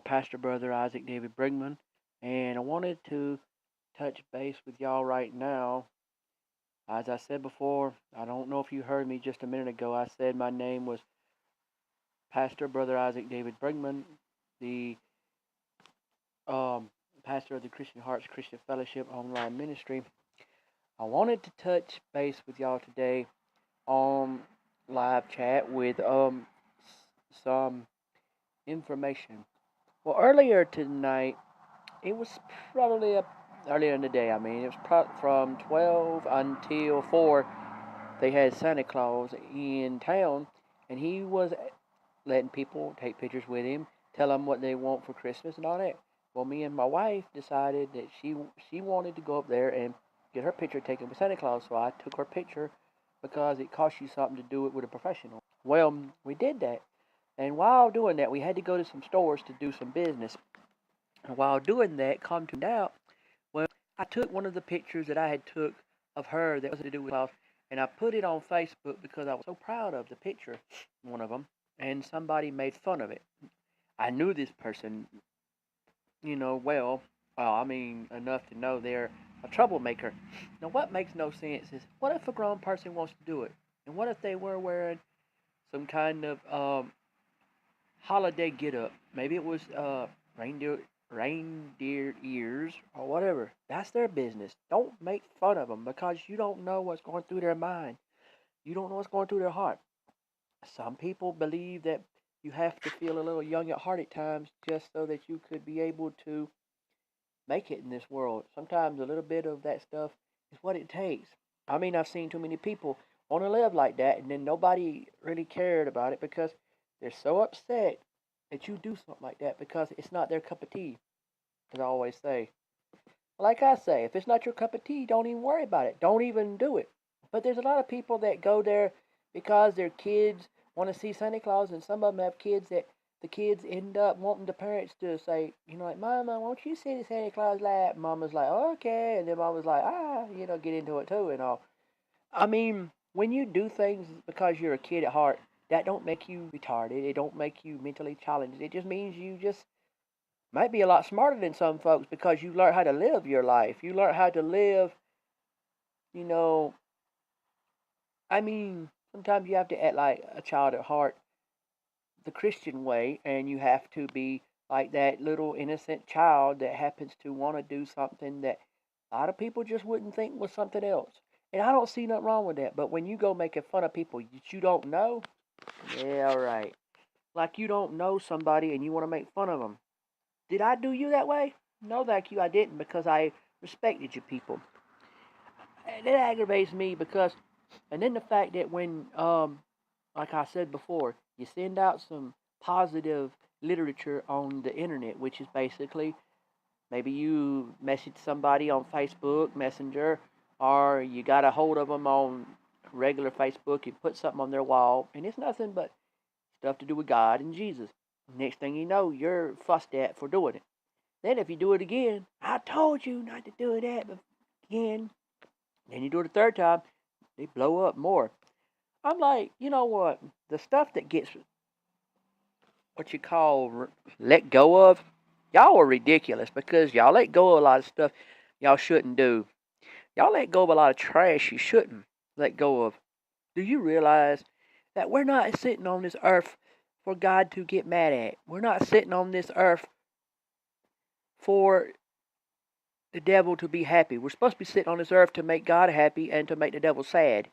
Pastor Brother Isaac David Brigman, and I wanted to touch base with y'all right now. As I said before, I don't know if you heard me just a minute ago. I said my name was Pastor Brother Isaac David Brigman, the pastor of the Christian Hearts Christian Fellowship online ministry. I wanted to touch base with y'all today on live chat with some information. Well, earlier tonight, it was probably earlier in the day. I mean, it was from 12 until 4. They had Santa Claus in town, and he was letting people take pictures with him, tell them what they want for Christmas and all that. Well, me and my wife decided that she wanted to go up there and get her picture taken with Santa Claus, so I took her picture because it costs you something to do it with a professional. Well, we did that, and while doing that, we had to go to some stores to do some business. And while doing that, come to out, well, I took one of the pictures that I had took of her that was to do with Claus, and I put it on Facebook because I was so proud of the picture, one of them, and somebody made fun of it. I knew this person, well, I mean, enough to know they're a troublemaker. Now, what makes no sense is, what if a grown person wants to do it? And what if they were wearing some kind of holiday get-up? Maybe it was reindeer ears or whatever. That's their business. Don't make fun of them because you don't know what's going through their mind. You don't know what's going through their heart. Some people believe that you have to feel a little young at heart at times just so that you could be able to make it in this world. Sometimes a little bit of that stuff is what it takes. I mean, I've seen too many people want to live like that, and then nobody really cared about it because they're so upset that you do something like that because it's not their cup of tea, as I always say. Like I say, if it's not your cup of tea, don't even worry about it. Don't even do it. But there's a lot of people that go there because their kids want to see Santa Claus, and some of them have kids that the kids end up wanting the parents to say, like, Mama, won't you see the Santa Claus light? Mama's like, oh, okay. And then Mama's like, get into it too and all. I mean, when you do things because you're a kid at heart, that don't make you retarded. It don't make you mentally challenged. It just means you just might be a lot smarter than some folks because you learn how to live your life. You learn how to live, you know, I mean, sometimes you have to act like a child at heart the Christian way, and you have to be like that little innocent child that happens to want to do something that a lot of people just wouldn't think was something else. And I don't see nothing wrong with that. But when you go making fun of people that you don't know, yeah, right. Like you don't know somebody and you want to make fun of them. Did I do you that way? No, thank you, I didn't, because I respected you people. And it aggravates me because, and then the fact that when, like I said before, you send out some positive literature on the internet, which is basically maybe you message somebody on Facebook Messenger, or you got a hold of them on regular Facebook and put something on their wall, and it's nothing but stuff to do with God and Jesus. Next thing you know, you're fussed at for doing it. Then if you do it again, I told you not to do that again. Then you do it a third time, they blow up more. I'm like, you know what? The stuff that gets what you call let go of, y'all are ridiculous because y'all let go of a lot of stuff y'all shouldn't do. Y'all let go of a lot of trash you shouldn't let go of. Do you realize that we're not sitting on this earth for God to get mad at? We're not sitting on this earth for the devil to be happy. We're supposed to be sitting on this earth to make God happy and to make the devil sad.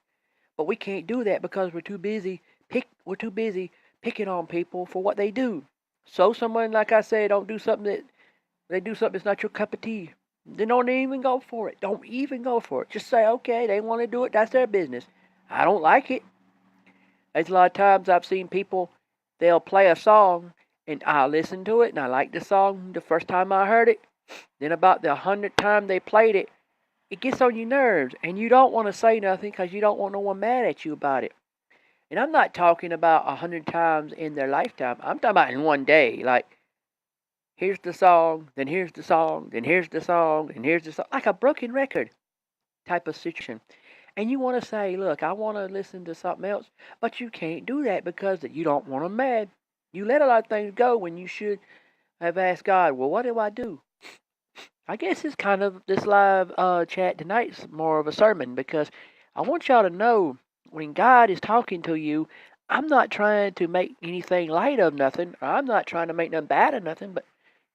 But we can't do that because we're too busy picking on people for what they do. So someone, like I said, don't do something that they do something that's not your cup of tea. Then don't even go for it. Don't even go for it. Just say, okay, they want to do it. That's their business. I don't like it. There's a lot of times I've seen people, they'll play a song and I listen to it and I like the song the first time I heard it. Then about the 100th time they played it, it gets on your nerves and you don't want to say nothing because you don't want no one mad at you about it. And I'm not talking about 100 times in their lifetime. I'm talking about in one day. Like, here's the song, then here's the song, then here's the song, and here's the song. Like a broken record type of situation. And you want to say, look, I want to listen to something else. But you can't do that because you don't want them mad. You let a lot of things go when you should have asked God, well, what do I do? I guess it's kind of this live chat tonight's more of a sermon because I want y'all to know when God is talking to you, I'm not trying to make anything light of nothing, or I'm not trying to make nothing bad of nothing, but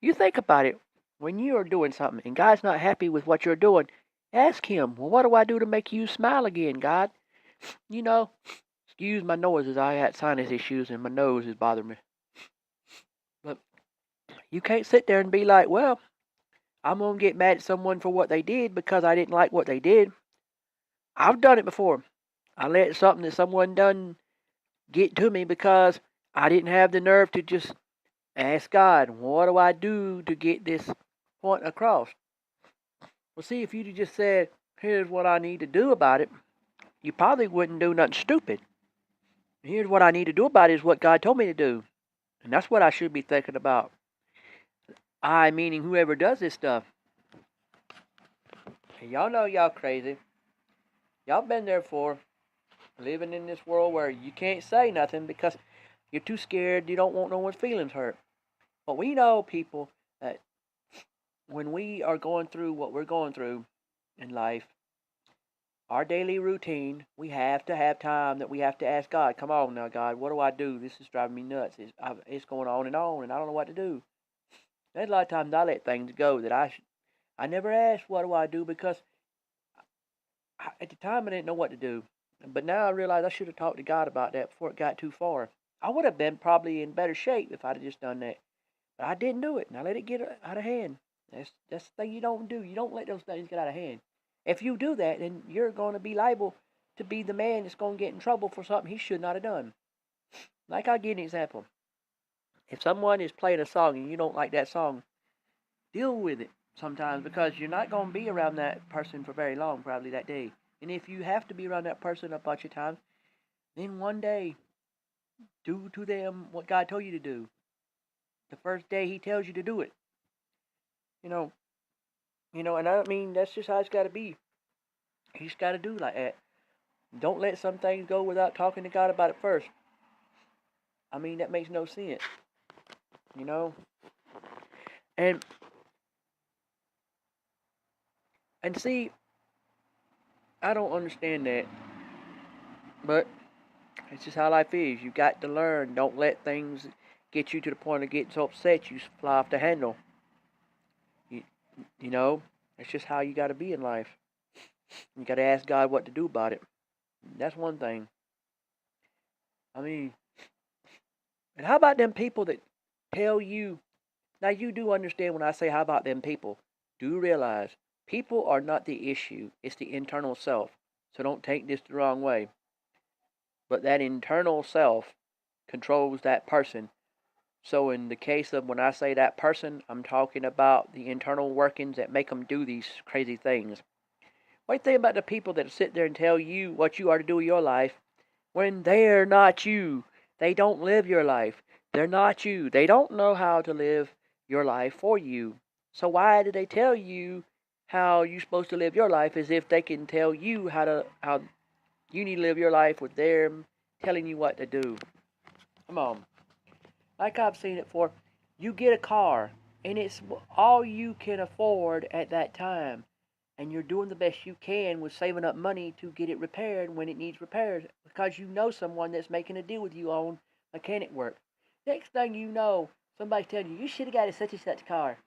you think about it. When you are doing something and God's not happy with what you're doing, ask Him, well, what do I do to make you smile again, God? You know, excuse my noises. I had sinus issues and my nose is bothering me. But you can't sit there and be like, well, I'm going to get mad at someone for what they did because I didn't like what they did. I've done it before. I let something that someone done get to me because I didn't have the nerve to just ask God, what do I do to get this point across? Well, see, if you just said, here's what I need to do about it, you probably wouldn't do nothing stupid. Here's what I need to do about it is what God told me to do. And that's what I should be thinking about. I, meaning whoever does this stuff. And y'all know y'all crazy. Y'all been there for living in this world where you can't say nothing because you're too scared. You don't want no one's feelings hurt. But we know, people, that when we are going through what we're going through in life, our daily routine, we have to have time that we have to ask God, come on now, God, what do I do? This is driving me nuts. It's going on, and I don't know what to do. There's a lot of times I let things go that I never asked, what do I do? Because at the time I didn't know what to do. But now I realize I should have talked to God about that before it got too far. I would have been probably in better shape if I'd have just done that. But I didn't do it, and I let it get out of hand. That's the thing you don't do. You don't let those things get out of hand. If you do that, then you're going to be liable to be the man that's going to get in trouble for something he should not have done. Like, I'll give you an example. If someone is playing a song and you don't like that song, deal with it sometimes because you're not going to be around that person for very long, probably that day. And if you have to be around that person a bunch of times, then one day, do to them what God told you to do. The first day He tells you to do it. You know, and I mean, that's just how it's got to be. You just got to do like that. Don't let some things go without talking to God about it first. I mean, that makes no sense. And see, I don't understand that, but it's just how life is. You got to learn. Don't let things get you to the point of getting so upset you fly off the handle. You know, it's just how you got to be in life. You got to ask God what to do about it. That's one thing. I mean, and how about them people that tell you? Now, you do understand when I say how about them people. Do realize people are not the issue. It's the internal self. So don't take this the wrong way. But that internal self controls that person. So in the case of when I say that person, I'm talking about the internal workings that make them do these crazy things. What do you think about the people that sit there and tell you what you are to do with your life when they're not you? They don't live your life. They're not you. They don't know how to live your life for you. So why do they tell you how you're supposed to live your life as if they can tell you how you need to live your life with them telling you what to do? Come on. Like I've seen it for, you get a car, and it's all you can afford at that time. And you're doing the best you can with saving up money to get it repaired when it needs repairs because you know someone that's making a deal with you on mechanic work. Next thing you know, somebody's telling you, you should have got a such and such car.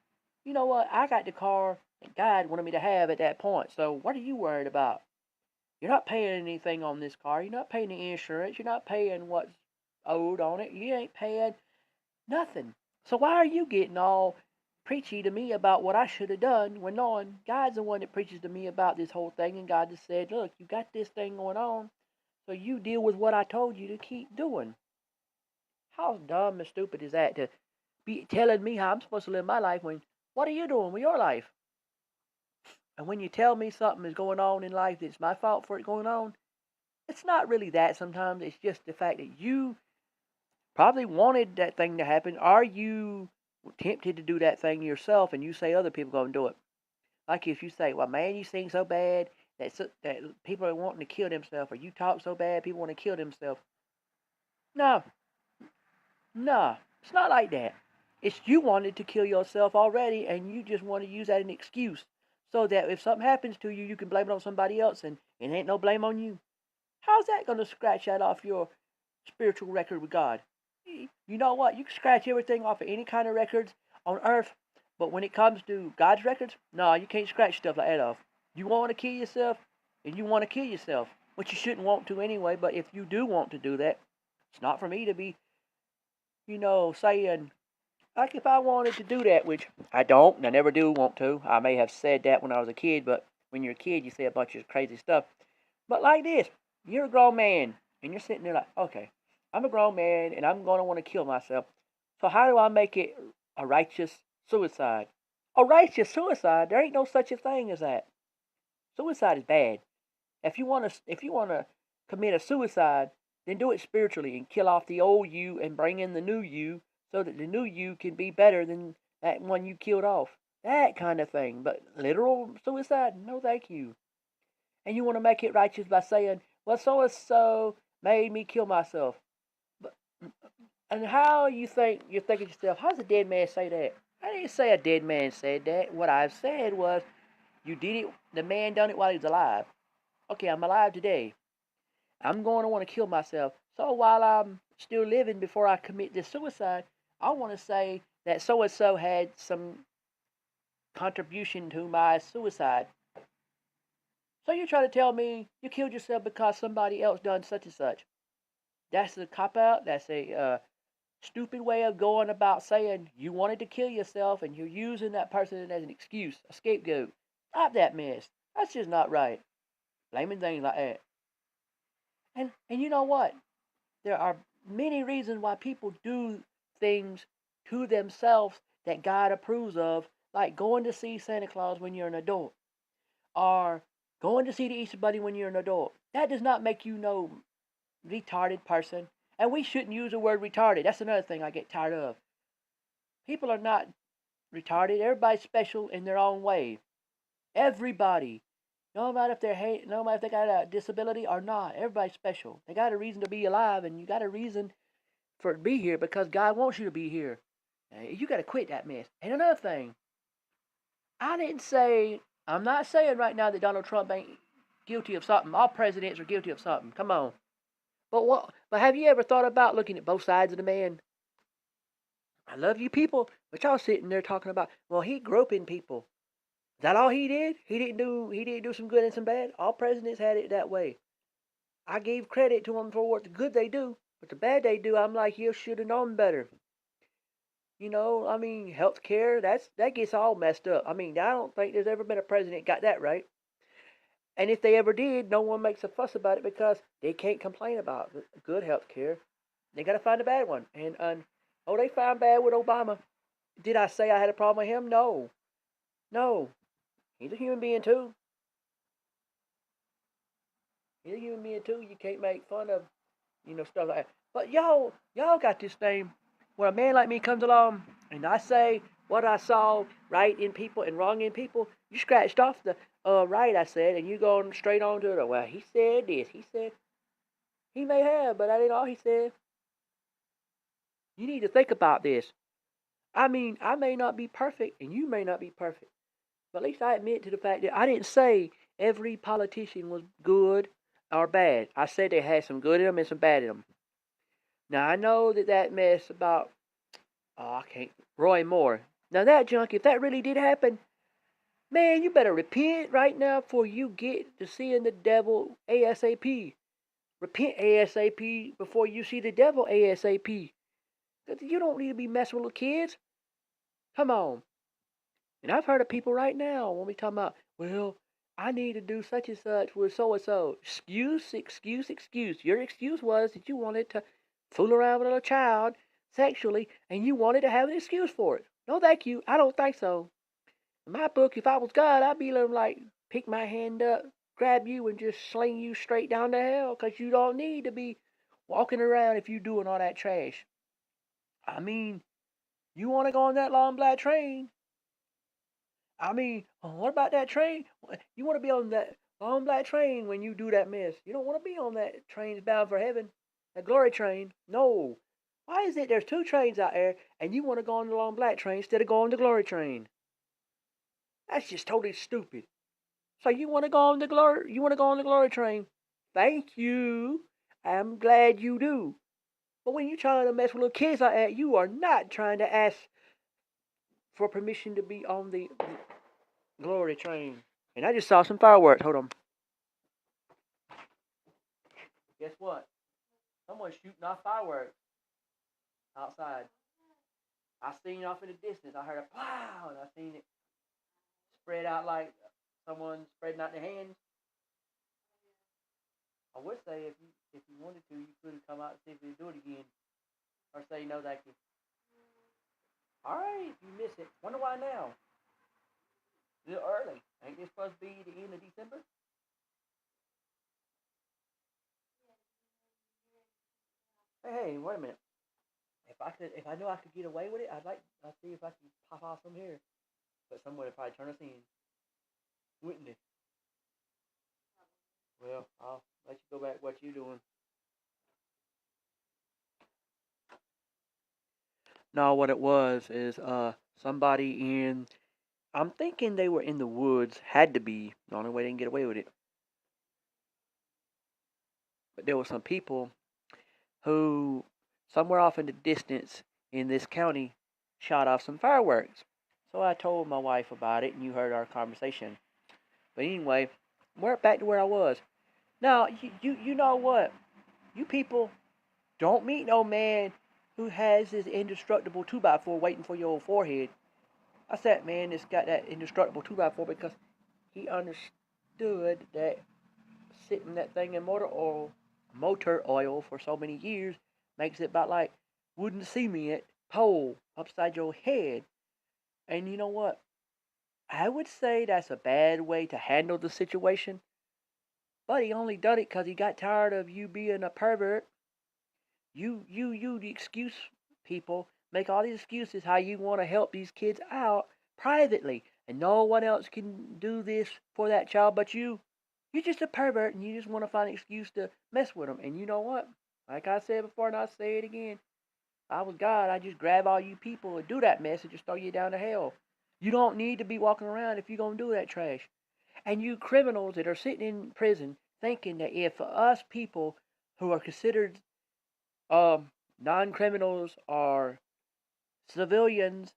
You know what? I got the car that God wanted me to have at that point. So what are you worried about? You're not paying anything on this car. You're not paying the insurance. You're not paying what's owed on it. You ain't paying nothing. So why are you getting all preachy to me about what I should have done when knowing God's the one that preaches to me about this whole thing, and God just said, look, you got this thing going on, so you deal with what I told you to keep doing. How dumb and stupid is that to be telling me how I'm supposed to live my life when what are you doing with your life? And when you tell me something is going on in life that's my fault for it going on, it's not really that sometimes. It's just the fact that you probably wanted that thing to happen. Are you tempted to do that thing yourself and you say other people going to do it? Like if you say, well, man, you sing so bad that people are wanting to kill themselves, or you talk so bad people want to kill themselves. No. Nah, it's not like that. It's you wanted to kill yourself already, and you just want to use that as an excuse so that if something happens to you, you can blame it on somebody else, and it ain't no blame on you. How's that going to scratch that off your spiritual record with God? You know what? You can scratch everything off of any kind of records on earth, but when it comes to God's records, no, you can't scratch stuff like that off. You want to kill yourself, and you want to kill yourself, which you shouldn't want to anyway, but if you do want to do that, it's not for me to be, saying, like if I wanted to do that, which I don't, and I never do want to. I may have said that when I was a kid, but when you're a kid, you say a bunch of crazy stuff. But like this, you're a grown man, and you're sitting there like, okay, I'm a grown man, and I'm going to want to kill myself. So how do I make it a righteous suicide? A righteous suicide? There ain't no such a thing as that. Suicide is bad. If you wanna commit a suicide, then do it spiritually and kill off the old you and bring in the new you, so that the new you can be better than that one you killed off. That kind of thing. But literal suicide, no, thank you. And you want to make it righteous by saying, well, so and so made me kill myself. But and how you're thinking to yourself, how does a dead man say that? I didn't say a dead man said that. What I said was, you did it. The man done it while he was alive. Okay, I'm alive today. I'm going to want to kill myself. So while I'm still living before I commit this suicide, I want to say that so and so had some contribution to my suicide. So you try to tell me you killed yourself because somebody else done such and such. That's a cop out. That's a stupid way of going about saying you wanted to kill yourself and you're using that person as an excuse, a scapegoat. Stop that mess. That's just not right. Blaming things like that. And you know what? There are many reasons why people do things to themselves that God approves of, like going to see Santa Claus when you're an adult, or going to see the Easter Bunny when you're an adult. That does not make you no retarded person. And we shouldn't use the word retarded. That's another thing I get tired of. People are not retarded. Everybody's special in their own way. Everybody. No matter if no matter if they got a disability or not, everybody's special. They got a reason to be alive, and you got a reason for to be here because God wants you to be here. You got to quit that mess. And another thing, I didn't say, I'm not saying right now that Donald Trump ain't guilty of something. All presidents are guilty of something. Come on. But have you ever thought about looking at both sides of the man? I love you people, but y'all sitting there talking about, well, he groping people. Is that all he did? He didn't do some good and some bad. All presidents had it that way. I gave credit to them for what the good they do, but the bad they do, I'm like, you should have known better. I mean, health care, that gets all messed up. I mean, I don't think there's ever been a president got that right. And if they ever did, no one makes a fuss about it because they can't complain about good health care. They got to find a bad one. And they found bad with Obama. Did I say I had a problem with him? No. No. He's a human being too. He's a human being too. You can't make fun of, stuff like that. But y'all got this thing where a man like me comes along and I say what I saw right in people and wrong in people. You scratched off the right, I said, and you going straight on to the, well, he said this. He said, he may have, but that ain't all he said. You need to think about this. I mean, I may not be perfect and you may not be perfect. But at least I admit to the fact that I didn't say every politician was good or bad. I said they had some good in them and some bad in them. Now, I know that mess about, I can't, Roy Moore. Now, that junk, if that really did happen, man, you better repent right now before you get to seeing the devil ASAP. Repent ASAP before you see the devil ASAP. You don't need to be messing with little kids. Come on. And I've heard of people right now when we talking about, well, I need to do such and such with so and so. Excuse. Your excuse was that you wanted to fool around with a child sexually and you wanted to have an excuse for it. No, thank you. I don't think so. In my book, if I was God, I'd be like, pick my hand up, grab you, and just sling you straight down to hell because you don't need to be walking around if you doing all that trash. I mean, you want to go on that long black train? I mean, what about that train? You want to be on that long black train when you do that mess. You don't want to be on that train bound for heaven, that glory train. No. Why is it there's two trains out there and you want to go on the long black train instead of going on the glory train? That's just totally stupid. So you want to go on the glory train? Thank you. I'm glad you do. But when you're trying to mess with little kids like that, you are not trying to ask for permission to be on the glory train. And I just saw some fireworks. Hold on. Guess what? Someone's shooting off fireworks outside. I seen it off in the distance. I heard a pow, and I seen it spread out like someone spreading out their hands. I would say if you wanted to, you could have come out and see if you do it again, or say no, thank you. All right, you miss it. Wonder why now? A little early. Ain't this supposed to be the end of December? Hey, wait a minute. If I know I could get away with it, I'd see if I can pop off some here. But someone would probably turn us in, wouldn't they? Well, I'll let you go back to what you're doing. No, what it was is somebody in, I'm thinking they were in the woods, had to be, the only way they can get away with it. But there were some people who, somewhere off in the distance in this county, shot off some fireworks. So I told my wife about it, and you heard our conversation. But anyway, we're back to where I was. Now, you know what? You people don't meet no man who has this indestructible 2x4 waiting for your forehead. I said, man, that's got that indestructible 2x4 because he understood that sitting that thing in motor oil for so many years makes it about like wooden cement pole upside your head. And you know what? I would say that's a bad way to handle the situation. But he only done it because he got tired of you being a pervert. You, the excuse people, make all these excuses how you want to help these kids out privately. And no one else can do this for that child but you. You're just a pervert and you just want to find an excuse to mess with them. And you know what? Like I said before and I'll say it again. If I was God, I'd just grab all you people and do that mess and just throw you down to hell. You don't need to be walking around if you're going to do that trash. And you criminals that are sitting in prison thinking that if us people who are considered non-criminals or civilians,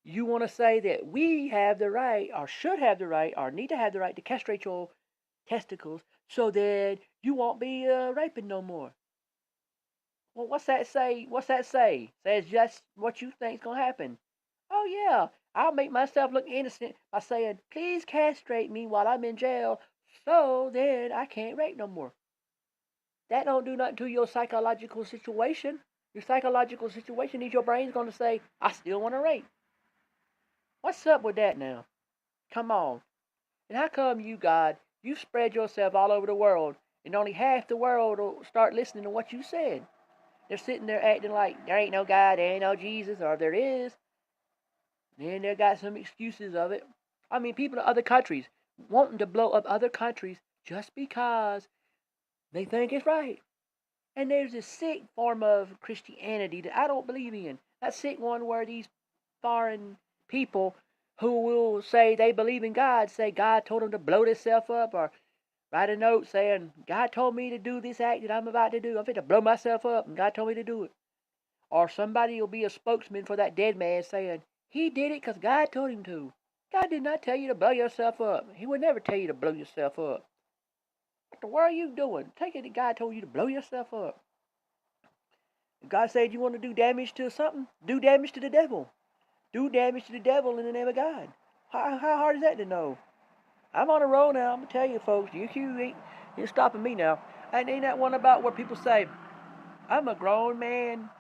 you want to say that we have the right or should have the right or need to have the right to castrate your testicles so that you won't be raping no more. Well, what's that say? What's that say? Says just what you think's gonna happen. Oh yeah, I'll make myself look innocent by saying, please castrate me while I'm in jail so then I can't rape no more. That don't do nothing to your psychological situation. Your psychological situation is your brain's gonna say, I still want to rape. What's up with that now? Come on. And how come you, God, you spread yourself all over the world and only half the world will start listening to what you said? They're sitting there acting like there ain't no God, there ain't no Jesus, or there is. Then they got some excuses of it. I mean, people in other countries wanting to blow up other countries just because they think it's right. And there's this sick form of Christianity that I don't believe in. That sick one where these foreign people who will say they believe in God say God told them to blow themselves up, or write a note saying, God told me to do this act that I'm about to do. I'm fit to blow myself up and God told me to do it. Or somebody will be a spokesman for that dead man saying, he did it because God told him to. God did not tell you to blow yourself up. He would never tell you to blow yourself up. What the world are you doing? Take it that God told you to blow yourself up. If God said you want to do damage to something, do damage to the devil. Do damage to the devil in the name of God. How hard is that to know? I'm on a roll now. I'm going to tell you, folks. You ain't stopping me now. And ain't that one about where people say, I'm a grown man,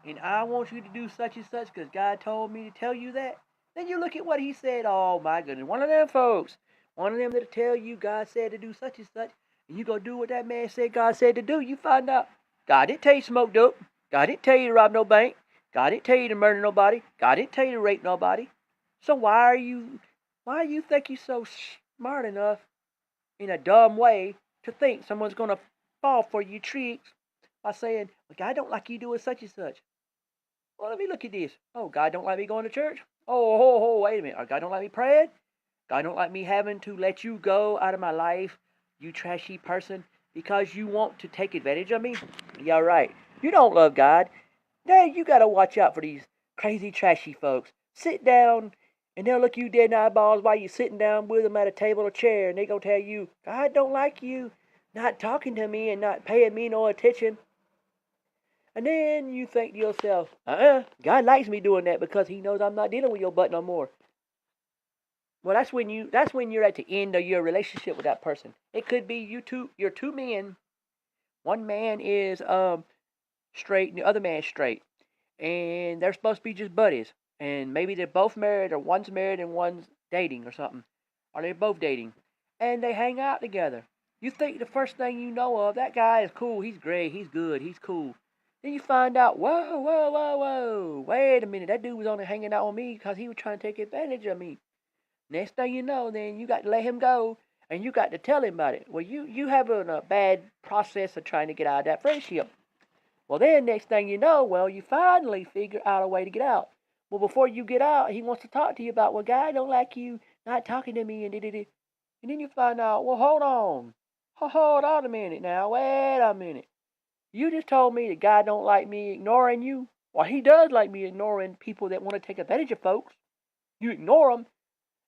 and I want you to do such and such because God told me to tell you that? Then you look at what he said. Oh, my goodness. One of them folks. One of them that'll tell you God said to do such and such, and you go do what that man said God said to do. You find out God didn't tell you to smoke dope. God didn't tell you to rob no bank. God didn't tell you to murder nobody. God didn't tell you to rape nobody. So why you think you're so smart enough in a dumb way to think someone's going to fall for your tricks by saying, well, God don't like you doing such and such. Well, let me look at this. Oh, God don't like me going to church? Oh, wait a minute. God don't like me praying? God don't like me having to let you go out of my life, you trashy person, because you want to take advantage of me? Yeah, right. You don't love God. Now you gotta watch out for these crazy trashy folks. Sit down and they'll look you dead in the eyeballs while you're sitting down with them at a table or chair, and they gonna tell you, God don't like you not talking to me and not paying me no attention. And then you think to yourself, God likes me doing that because he knows I'm not dealing with your butt no more. Well, that's when you're at the end of your relationship with that person. It could be you're two men. One man is straight and the other man's straight. And they're supposed to be just buddies. And maybe they're both married, or one's married and one's dating or something. Or they're both dating. And they hang out together. You think the first thing you know of, that guy is cool, he's great, he's good, he's cool. Then you find out, whoa, wait a minute, that dude was only hanging out with me because he was trying to take advantage of me. Next thing you know, then you got to let him go, and you got to tell him about it. Well, you having a bad process of trying to get out of that friendship. Well, then next thing you know, well, you finally figure out a way to get out. Well, before you get out, he wants to talk to you about, well, God don't like you not talking to me, and da-da-da. And then you find out, well, hold on a minute now, wait a minute. You just told me that God don't like me ignoring you. Well, he does like me ignoring people that want to take advantage of folks. You ignore them,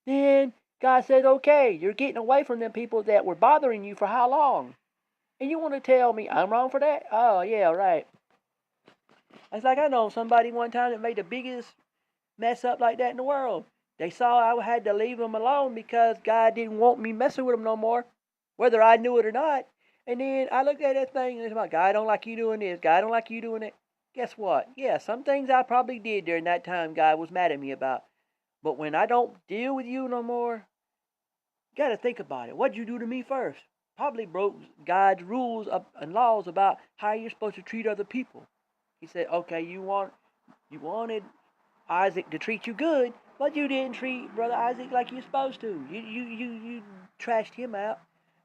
then God says, okay, you're getting away from them people that were bothering you for how long? And you want to tell me I'm wrong for that? Oh, yeah, right. It's like I know somebody one time that made the biggest mess up like that in the world. They saw I had to leave them alone because God didn't want me messing with them no more, whether I knew it or not. And then I looked at that thing and it's like, God don't like you doing this. God don't like you doing that. Guess what? Yeah, some things I probably did during that time God was mad at me about. But when I don't deal with you no more, you got to think about it. What'd you do to me first? Probably broke God's rules and laws about how you're supposed to treat other people. He said, okay, you wanted Isaac to treat you good, but you didn't treat Brother Isaac like you're supposed to. You trashed him out.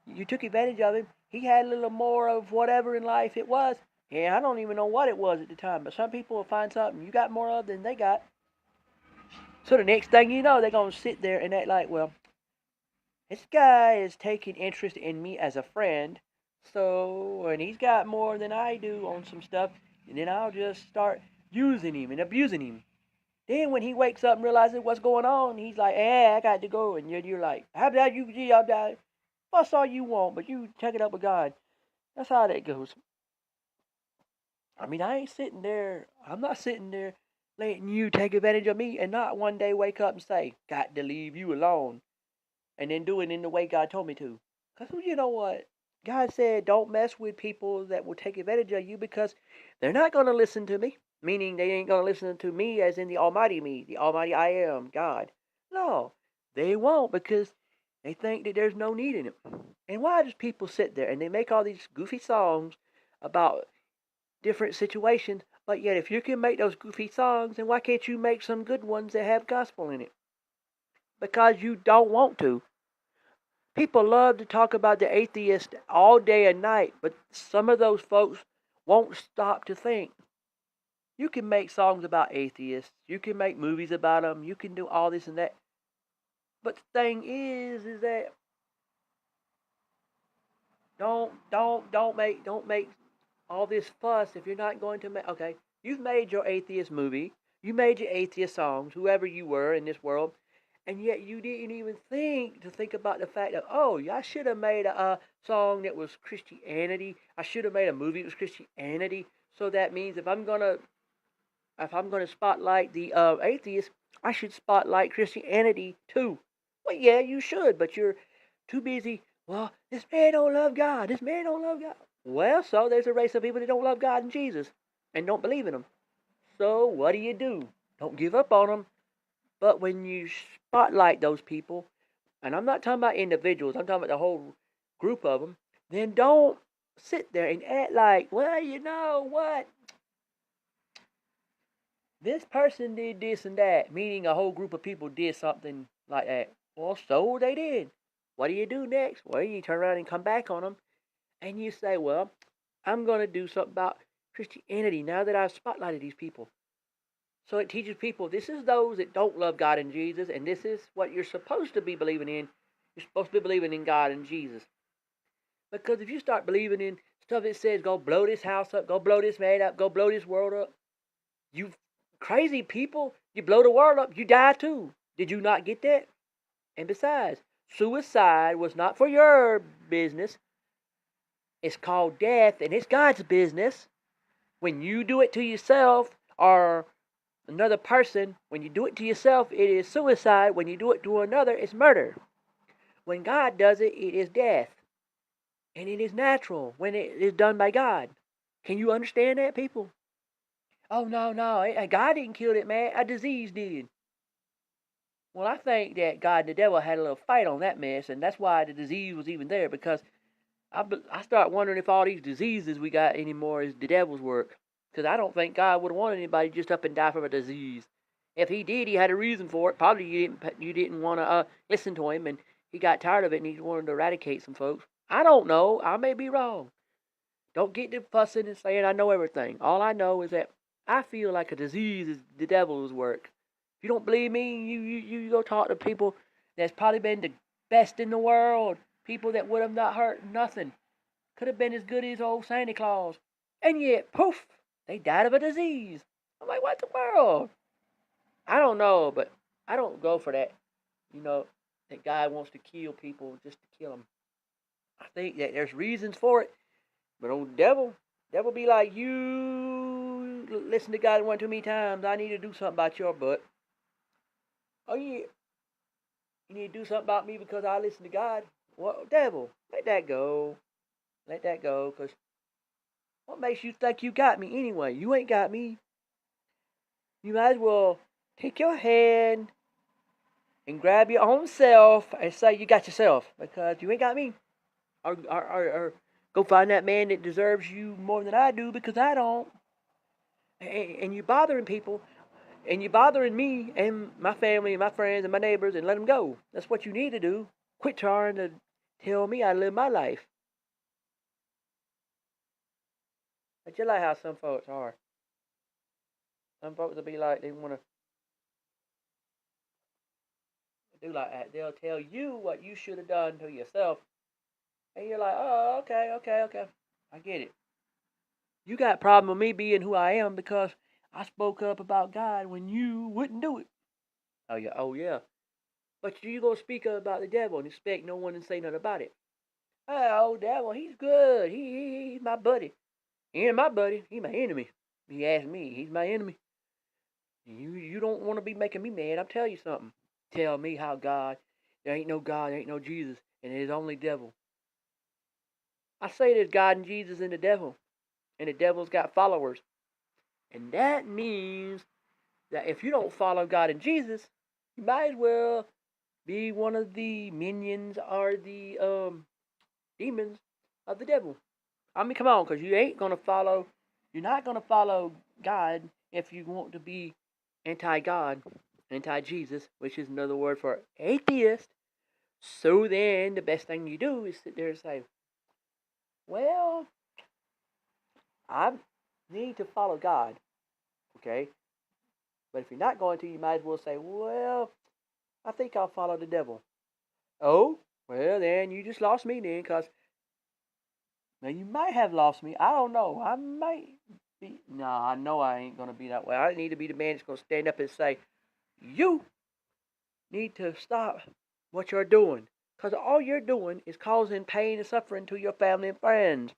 You took advantage of him. He had a little more of whatever in life it was. Yeah, I don't even know what it was at the time, but some people will find something you got more of than they got. So the next thing you know, they're going to sit there and act like, well, this guy is taking interest in me as a friend, so, and he's got more than I do on some stuff, and then I'll just start using him and abusing him. Then when he wakes up and realizes what's going on, he's like, I got to go. And you're like, how about you, fuss all you want, but you check it up with God. That's how that goes. I mean, I'm not sitting there letting you take advantage of me and not one day wake up and say, got to leave you alone. And then do it in the way God told me to. Because you know what? God said, don't mess with people that will take advantage of you because they're not going to listen to me. Meaning they ain't going to listen to me as in the Almighty me, the Almighty I am, God. No, they won't because they think that there's no need in it. And why does people sit there and they make all these goofy songs about different situations, but yet if you can make those goofy songs, then why can't you make some good ones that have gospel in it? Because you don't want to. People love to talk about the atheist all day and night, but some of those folks won't stop to think. You can make songs about atheists. You can make movies about them. You can do all this and that. But the thing is that don't make all this fuss if you're not going to make. Okay, you've made your atheist movie. You made your atheist songs. Whoever you were in this world. And yet you didn't even think about the fact that, oh, I should have made a song that was Christianity. I should have made a movie that was Christianity. So that means if I'm gonna spotlight the atheist, I should spotlight Christianity too. Well, yeah, you should, but you're too busy. Well, this man don't love God. This man don't love God. Well, so there's a race of people that don't love God and Jesus and don't believe in Him. So what do? Don't give up on them. But when you spotlight those people, and I'm not talking about individuals, I'm talking about the whole group of them, then don't sit there and act like, well, you know what? This person did this and that, meaning a whole group of people did something like that. Well, so they did. What do you do next? Well, you turn around and come back on them, and you say, well, I'm going to do something about Christianity, now that I've spotlighted these people. So it teaches people this is those that don't love God and Jesus, and this is what you're supposed to be believing in. You're supposed to be believing in God and Jesus. Because if you start believing in stuff that says go blow this house up, go blow this man up, go blow this world up, you crazy people, you blow the world up, you die too. Did you not get that? And besides, suicide was not for your business. It's called death, and it's God's business. When you do it to yourself or another person, when you do it to yourself, it is suicide. When you do it to another, it's murder. When God does it, it is death. And it is natural when it is done by God. Can you understand that, people? Oh, no, God didn't kill it, man. A disease did. Well, I think that God and the devil had a little fight on that mess, and that's why the disease was even there, because I start wondering if all these diseases we got anymore is the devil's work. Because I don't think God would have wanted anybody just up and die from a disease. If he did, he had a reason for it. Probably you didn't want to listen to him, and he got tired of it, and he wanted to eradicate some folks. I don't know. I may be wrong. Don't get to fussing and saying I know everything. All I know is that I feel like a disease is the devil's work. If you don't believe me, you go talk to people that's probably been the best in the world. People that would have not hurt nothing. Could have been as good as old Santa Claus. And yet, poof, they died of a disease. I'm like, what the world? I don't know, but I don't go for that. That God wants to kill people just to kill them. I think that there's reasons for it. But old devil be like, you listen to God one too many times. I need to do something about your butt. Oh, yeah. You need to do something about me because I listen to God. Well, devil, let that go. Let that go, because what makes you think you got me anyway? You ain't got me. You might as well take your hand and grab your own self and say you got yourself, because you ain't got me. Or go find that man that deserves you more than I do, because I don't. And you're bothering people, and you're bothering me and my family and my friends and my neighbors, and let them go. That's what you need to do. Quit trying to tell me how to live my life. But you like how some folks are. Some folks will be like, they want to do like that. They'll tell you what you should have done to yourself. And you're like, oh, okay. I get it. You got a problem with me being who I am because I spoke up about God when you wouldn't do it. Oh yeah. But you gonna speak up about the devil and expect no one to say nothing about it. Oh, devil, he's good. He's my buddy. He ain't my buddy. He's my enemy. He asked me. He's my enemy. You don't want to be making me mad. I'm telling you something. Tell me how there ain't no God, there ain't no Jesus, and there's only devil. I say there's God and Jesus and the devil's got followers. And that means that if you don't follow God and Jesus, you might as well be one of the minions or the demons of the devil. I mean, come on, because you're not going to follow God if you want to be anti-God, anti-Jesus, which is another word for atheist. So then the best thing you do is sit there and say, well, I need to follow God, okay? But if you're not going to, you might as well say, well, I think I'll follow the devil. Oh, well, then you just lost me then, because now you might have lost me. I don't know. I might be. No, I know I ain't going to be that way. I need to be the man that's going to stand up and say, you need to stop what you're doing, because all you're doing is causing pain and suffering to your family and friends.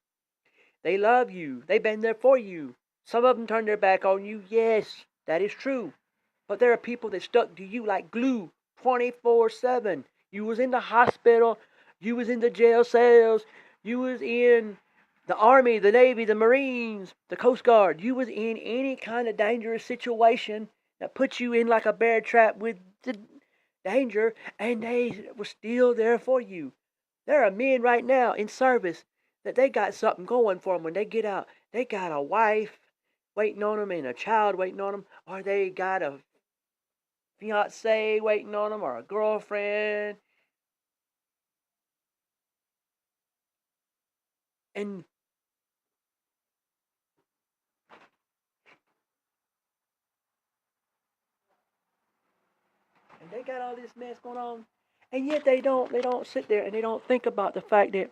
They love you. They've been there for you. Some of them turned their back on you. Yes, that is true. But there are people that stuck to you like glue 24/7. You was in the hospital. You was in the jail cells. You was in the Army, the Navy, the Marines, the Coast Guard. You was in any kind of dangerous situation that put you in like a bear trap with the danger, and they were still there for you. There are men right now in service that they got something going for them when they get out. They got a wife waiting on them and a child waiting on them, or they got a fiance waiting on them, or a girlfriend. And and they got all this mess going on, and yet they don't sit there and they don't think about the fact that,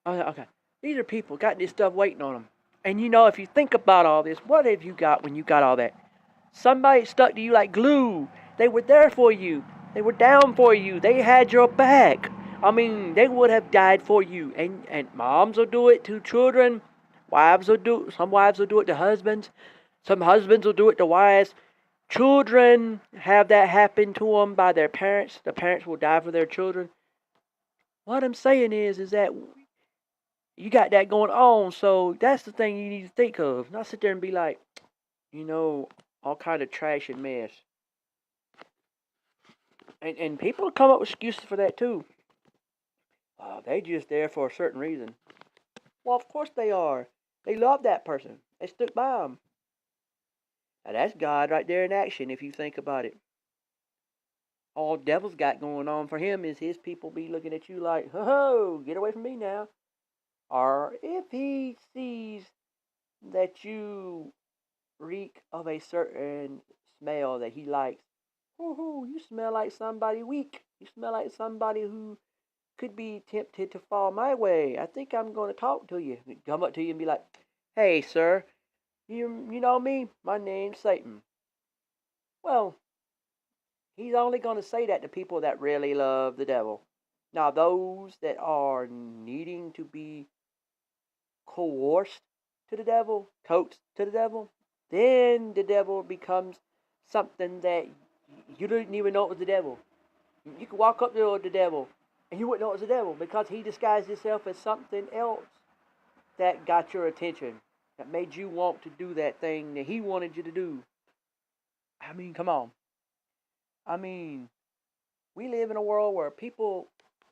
okay, these are people got this stuff waiting on them. And if you think about all this, what have you got when you got all that? Somebody stuck to you like glue. They were there for you. They were down for you. They had your back. I mean, they would have died for you. And moms will do it to children. Some wives will do it to husbands. Some husbands will do it to wives. Children have that happen to them by their parents. The parents will die for their children. What I'm saying is that you got that going on, so that's the thing you need to think of. Not sit there and be like, all kind of trash and mess. And people come up with excuses for that too. They just there for a certain reason. Well, of course they are. They love that person. They stuck by them. Now that's God right there in action if you think about it. All devil's got going on for him is his people be looking at you like, ho, get away from me now. Or if he sees that you reek of a certain smell that he likes, you smell like somebody weak. You smell like somebody who could be tempted to fall my way. I think I'm going to talk to you. Come up to you and be like, hey, sir, you know me? My name's Satan. Well, he's only going to say that to people that really love the devil. Now, those that are needing to be coerced to the devil, coaxed to the devil, then the devil becomes something that you didn't even know it was the devil. You could walk up to the devil and you wouldn't know it was the devil because he disguised himself as something else that got your attention, that made you want to do that thing that he wanted you to do. I mean, come on. I mean, we live in a world where people,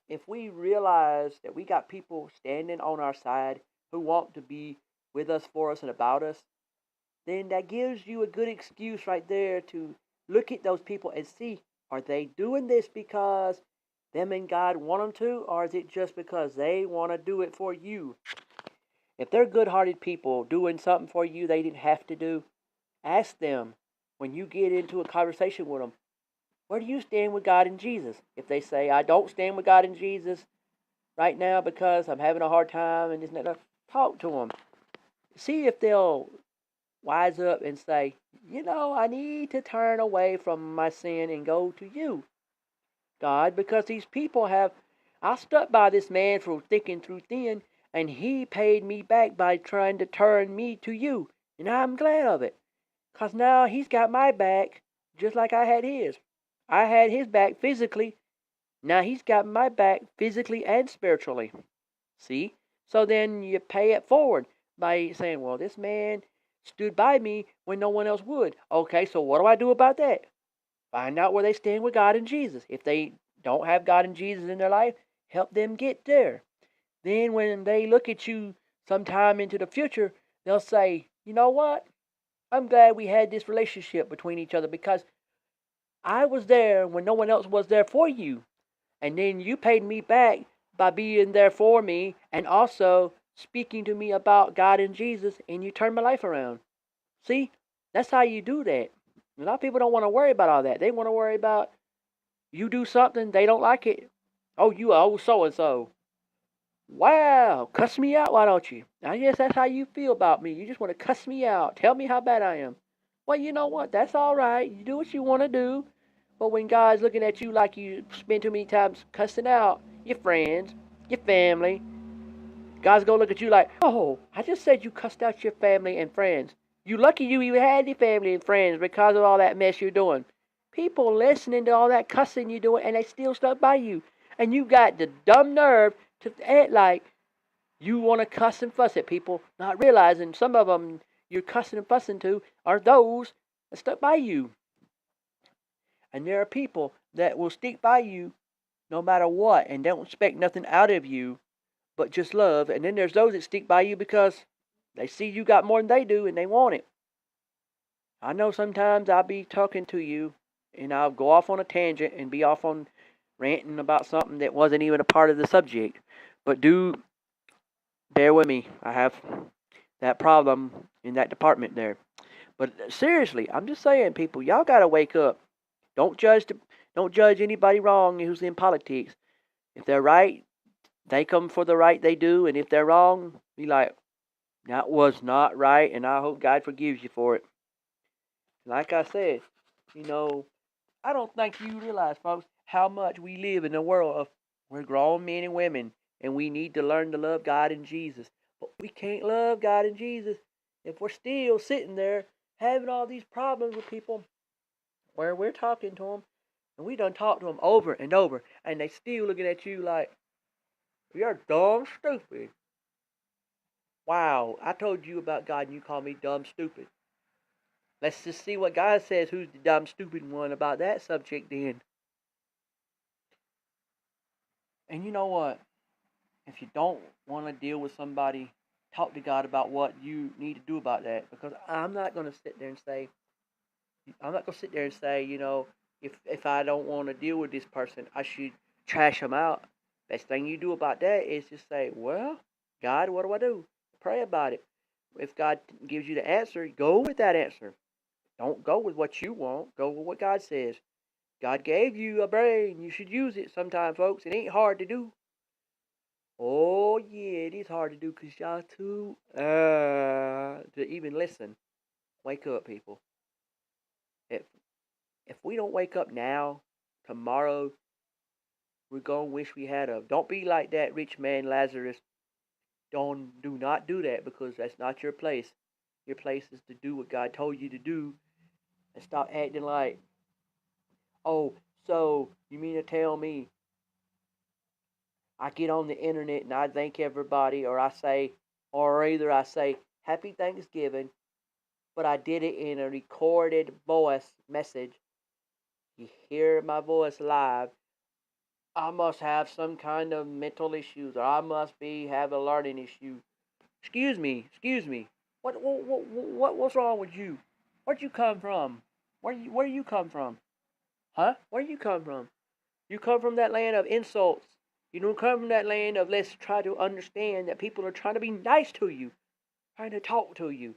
if we realize that we got people standing on our side who want to be with us, for us, and about us, then that gives you a good excuse right there to look at those people and see, are they doing this because them and God want them to, or is it just because they want to do it for you? If they're good-hearted people doing something for you they didn't have to do, ask them when you get into a conversation with them, where do you stand with God and Jesus? If they say, I don't stand with God and Jesus right now because I'm having a hard time and this and that, talk to them. See if they'll wise up and say, I need to turn away from my sin and go to you, God, because these people I stuck by this man through thick and through thin, and he paid me back by trying to turn me to you. And I'm glad of it, because now he's got my back just like I had his. I had his back physically. Now he's got my back physically and spiritually. See? So then you pay it forward by saying, well, this man stood by me when no one else would. Okay, so what do I do about that? Find out where they stand with God and Jesus. If they don't have God and Jesus in their life, help them get there. Then when they look at you sometime into the future, they'll say, you know what? I'm glad we had this relationship between each other because I was there when no one else was there for you. And then you paid me back by being there for me and also speaking to me about God and Jesus, and you turned my life around. See? That's how you do that. A lot of people don't want to worry about all that. They want to worry about you do something, they don't like it. Oh, you owe so-and-so. Wow, cuss me out, why don't you? I guess that's how you feel about me. You just want to cuss me out. Tell me how bad I am. Well, you know what? That's all right. You do what you want to do. But when God's looking at you like you spend too many times cussing out your friends, your family, God's going to look at you like, oh, I just said you cussed out your family and friends. You lucky you even had any family and friends because of all that mess you're doing. People listening to all that cussing you're doing and they still stuck by you. And you got the dumb nerve to act like you want to cuss and fuss at people, not realizing some of them you're cussing and fussing to are those that stuck by you. And there are people that will stick by you no matter what and don't expect nothing out of you but just love. And then there's those that stick by you because they see you got more than they do and they want it. I know sometimes I'll be talking to you and I'll go off on a tangent and be off on ranting about something that wasn't even a part of the subject. But do bear with me. I have that problem in that department there. But seriously, I'm just saying, people, y'all got to wake up. Don't judge Don't judge anybody wrong who's in politics. If they're right, they come for the right they do. And if they're wrong, be like, that was not right, and I hope God forgives you for it. Like I said, I don't think you realize, folks, how much we live in a world of we're grown men and women, and we need to learn to love God and Jesus. But we can't love God and Jesus if we're still sitting there having all these problems with people where we're talking to them, and we done talked to them over and over, and they still looking at you like, you're dumb stupid. Wow, I told you about God and you call me dumb stupid. Let's just see what God says, who's the dumb stupid one about that subject then. And you know what? If you don't want to deal with somebody, talk to God about what you need to do about that. Because I'm not going to sit there and say, if I don't want to deal with this person, I should trash them out. Best thing you do about that is just say, well, God, what do I do? Pray about it. If God gives you the answer, go with that answer. Don't go with what you want. Go with what God says. God gave you a brain. You should use it sometime, folks. It ain't hard to do. Oh, yeah, it is hard to do because y'all too, to even listen. Wake up, people. If we don't wake up now, tomorrow, we're going to wish we had a. Don't be like that rich man Lazarus. Do not do that because that's not your place. Your place is to do what God told you to do and stop acting like, oh, so you mean to tell me I get on the internet and I thank everybody, or either I say Happy Thanksgiving, but I did it in a recorded voice message. You hear my voice live. I must have some kind of mental issues, or I must have a learning issue. Excuse me. What's wrong with you? Where'd you come from? Where do you come from? Huh? Where do you come from? You come from that land of insults. You don't come from that land of let's try to understand that people are trying to be nice to you, trying to talk to you.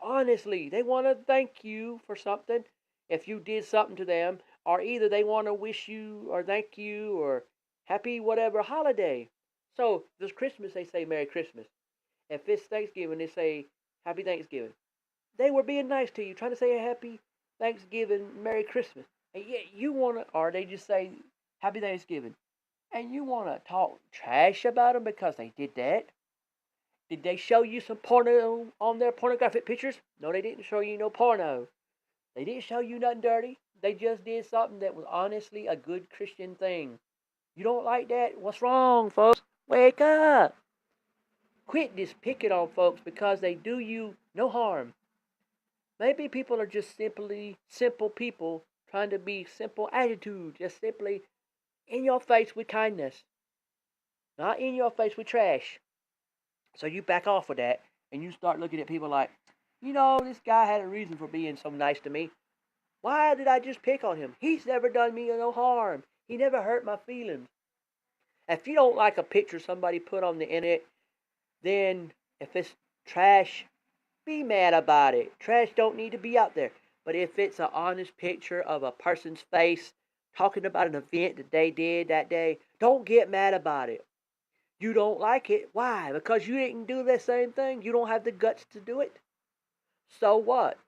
Honestly, they want to thank you for something if you did something to them, or either they want to wish you or thank you or happy whatever holiday. So, this Christmas, they say Merry Christmas. If it's Thanksgiving, they say Happy Thanksgiving. They were being nice to you, trying to say a Happy Thanksgiving, Merry Christmas. And yet you want to, or they just say Happy Thanksgiving. And you want to talk trash about them because they did that. Did they show you some porno on their pornographic pictures? No, they didn't show you no porno. They didn't show you nothing dirty. They just did something that was honestly a good Christian thing. You don't like that? What's wrong, folks? Wake up. Quit this picking on folks because they do you no harm. Maybe people are just simply simple people trying to be simple attitude, just simply in your face with kindness, not in your face with trash. So you back off with that and you start looking at people like, this guy had a reason for being so nice to me. Why did I just pick on him? He's never done me no harm. He never hurt my feelings. If you don't like a picture somebody put on the internet, then if it's trash, be mad about it. Trash don't need to be out there. But if it's an honest picture of a person's face talking about an event that they did that day, don't get mad about it. You don't like it. Why? Because you didn't do the same thing. You don't have the guts to do it. So what?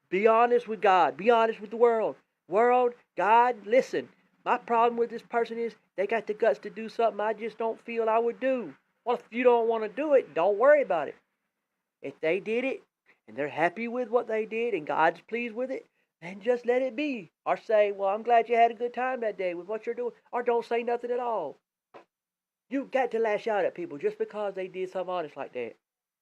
Be honest with God. Be honest with the world. World, God, listen. My problem with this person is they got the guts to do something I just don't feel I would do. Well, if you don't want to do it, don't worry about it. If they did it and they're happy with what they did and God's pleased with it, then just let it be. Or say, well, I'm glad you had a good time that day with what you're doing. Or don't say nothing at all. You got to lash out at people just because they did something honest like that.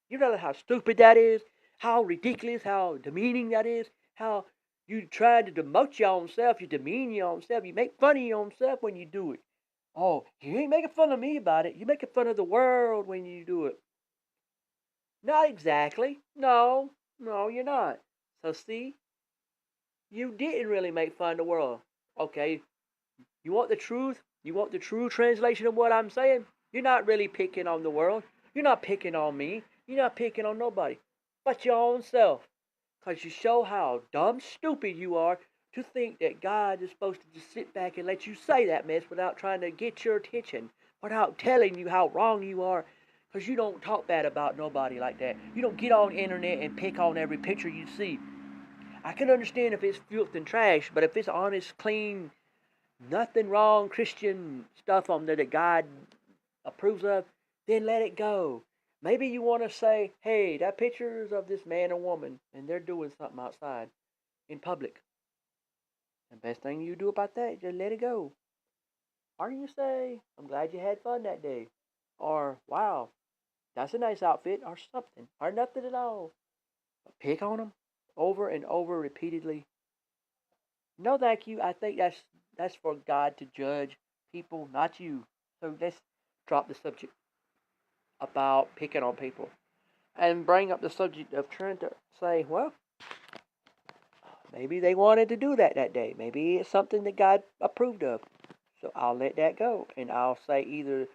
You know how stupid that is, how ridiculous, how demeaning that is, how you try to demote your own self, you demean your own self, you make fun of your own self when you do it. Oh, you ain't making fun of me about it. You're making fun of the world when you do it. Not exactly. No, you're not. So see, you didn't really make fun of the world. Okay, you want the truth? You want the true translation of what I'm saying? You're not really picking on the world. You're not picking on me. You're not picking on nobody but your own self. Because you show how dumb stupid you are To think that God is supposed to just sit back and let you say that mess without trying to get your attention, without telling you how wrong you are, because you don't talk bad about nobody like that. You don't get on the internet and pick on every picture you see. I can understand if it's filth and trash, but if it's honest, clean, nothing wrong Christian stuff on there that God approves of, then let it go. Maybe you want to say, hey, that picture is of this man or woman, and they're doing something outside in public. The best thing you do about that is just let it go. Or you say, I'm glad you had fun that day. Or, wow, that's a nice outfit, or something. Or nothing at all. But pick on them over and over repeatedly. No, thank you. I think that's for God to judge people, not you. So let's drop the subject about picking on people and bring up the subject of trying to say, well, maybe they wanted to do that day. Maybe it's something that God approved of. So I'll let that go. And I'll say either,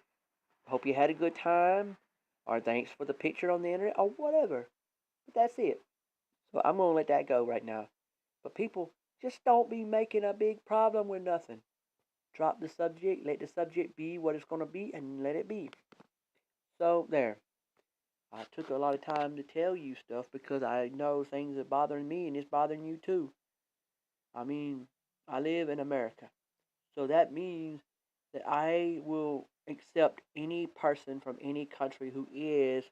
hope you had a good time, or thanks for the picture on the internet, or whatever. But that's it. So I'm going to let that go right now. But people, just don't be making a big problem with nothing. Drop the subject, let the subject be what it's going to be, and let it be. So, there. I took a lot of time to tell you stuff because I know things are bothering me and it's bothering you too. I mean, I live in America. So that means that I will accept any person from any country who is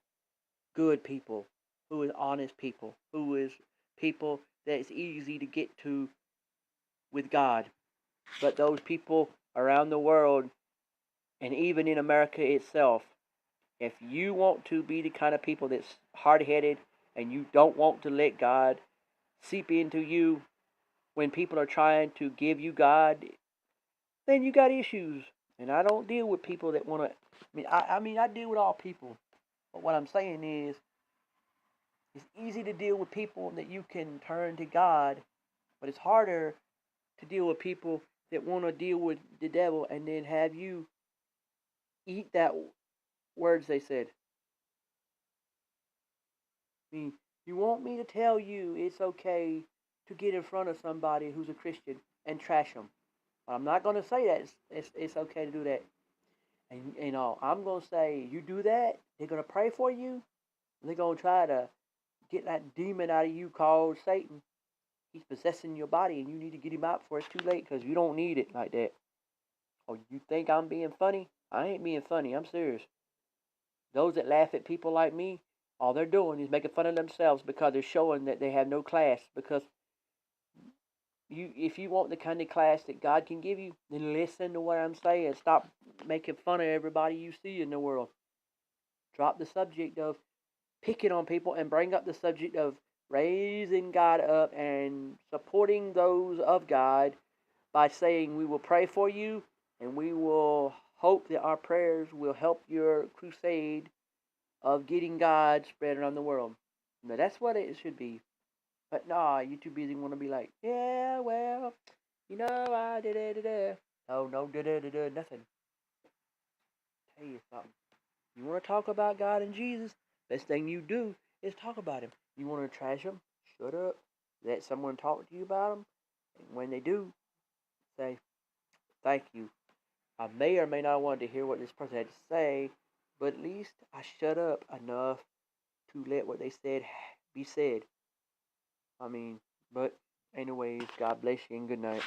good people, who is honest people, who is people that it's easy to get to with God. But those people around the world, and even in America itself, if you want to be the kind of people that's hard-headed and you don't want to let God seep into you when people are trying to give you God, then you got issues. And I don't deal with people that want to. I deal with all people. But what I'm saying is, it's easy to deal with people that you can turn to God, but it's harder to deal with people that want to deal with the devil and then have you eat that words they said. I mean, you want me to tell you it's okay to get in front of somebody who's a Christian and trash them. But I'm not going to say that it's okay to do that. And, I'm going to say, you do that, they're going to pray for you, and they're going to try to get that demon out of you called Satan. He's possessing your body, and you need to get him out before it's too late, because you don't need it like that. Oh, you think I'm being funny? I ain't being funny. I'm serious. Those that laugh at people like me, all they're doing is making fun of themselves because they're showing that they have no class. Because if you want the kind of class that God can give you, then listen to what I'm saying. Stop making fun of everybody you see in the world. Drop the subject of picking on people and bring up the subject of raising God up and supporting those of God by saying we will pray for you and we will hope that our prayers will help your crusade of getting God spread around the world. Now that's what it should be. But nah, you too busy want to be like, yeah, well, I did it. No, nothing. Tell you something. You want to talk about God and Jesus? Best thing you do is talk about Him. You want to trash Him? Shut up. Let someone talk to you about Him. And when they do, say, thank you. I may or may not want to hear what this person had to say, but at least I shut up enough to let what they said be said. But anyways, God bless you and good night.